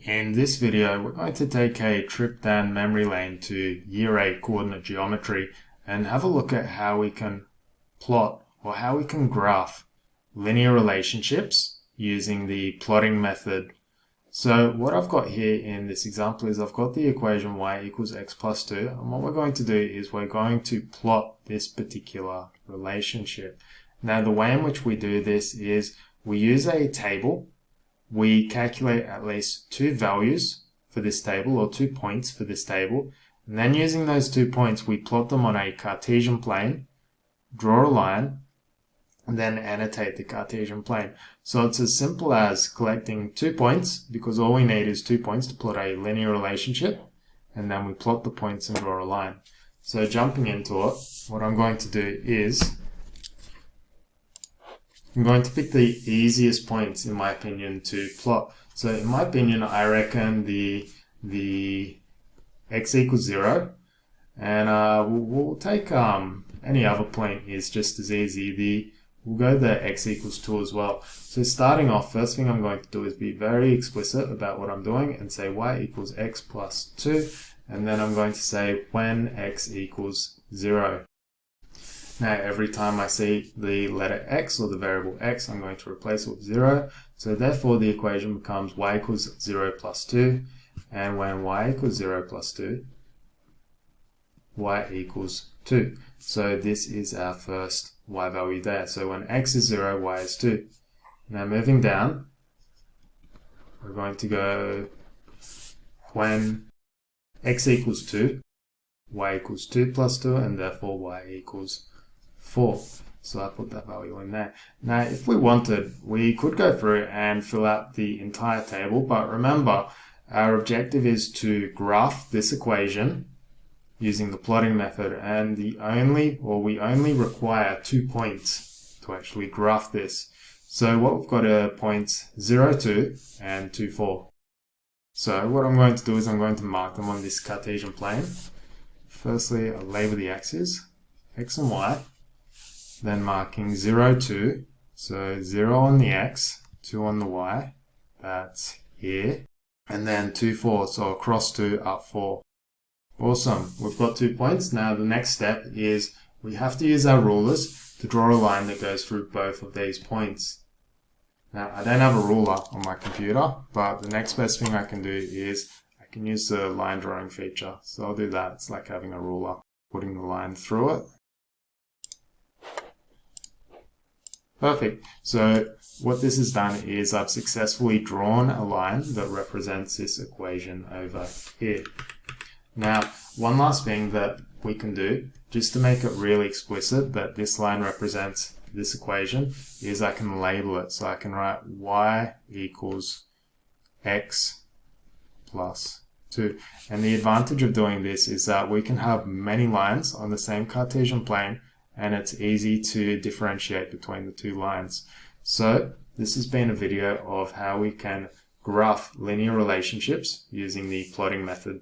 In this video, we're going to take a trip down memory lane to Year 8 coordinate geometry and have a look at how we can plot or how we can graph linear relationships using the plotting method. So what I've got here in this example is I've got the equation y equals x plus 2, and what we're going to do is we're going to plot this particular relationship. Now the way in which we do this is we use a table. We calculate at least two values for this table, or 2 points for this table, and then using those 2 points we plot them on a Cartesian plane, draw a line, and then annotate the Cartesian plane. So it's as simple as collecting 2 points, because all we need is 2 points to plot a linear relationship, and then we plot the points and draw a line. So jumping into it, what I'm going to do is I'm going to pick the easiest points, in my opinion, to plot. So in my opinion, I reckon the x equals 0, and we'll take any other point is just as easy. We'll go the x equals 2 as well. So starting off, first thing I'm going to do is be very explicit about what I'm doing and say y equals x plus 2, and then I'm going to say when x equals 0. Now every time I see the letter x or the variable x, I'm going to replace it with 0. So therefore the equation becomes y equals 0 plus 2, and when y equals 0 plus 2, y equals 2. So this is our first y value there. So when x is 0, y is 2. Now moving down, we're going to go when x equals 2, y equals 2 plus 2, and therefore y equals 4. So I put that value in there. Now if we wanted, we could go through and fill out the entire table, but remember our objective is to graph this equation using the plotting method, and we only require 2 points to actually graph this. So what we've got are points 0, 2 and 2, 4. So what I'm going to do is I'm going to mark them on this Cartesian plane. Firstly, I'll label the axes, x and y, then marking 0, 2, so 0 on the x, 2 on the y, that's here, and then 2, 4, so across 2, up 4. Awesome, we've got 2 points. Now the next step is we have to use our rulers to draw a line that goes through both of these points. Now I don't have a ruler on my computer, but the next best thing I can do is I can use the line drawing feature. So I'll do that. It's like having a ruler, putting the line through it. Perfect. So what this has done is I've successfully drawn a line that represents this equation over here. Now, one last thing that we can do, just to make it really explicit that this line represents this equation, is I can label it. So I can write y equals x plus 2. And the advantage of doing this is that we can have many lines on the same Cartesian plane, and it's easy to differentiate between the two lines. So this has been a video of how we can graph linear relationships using the plotting method.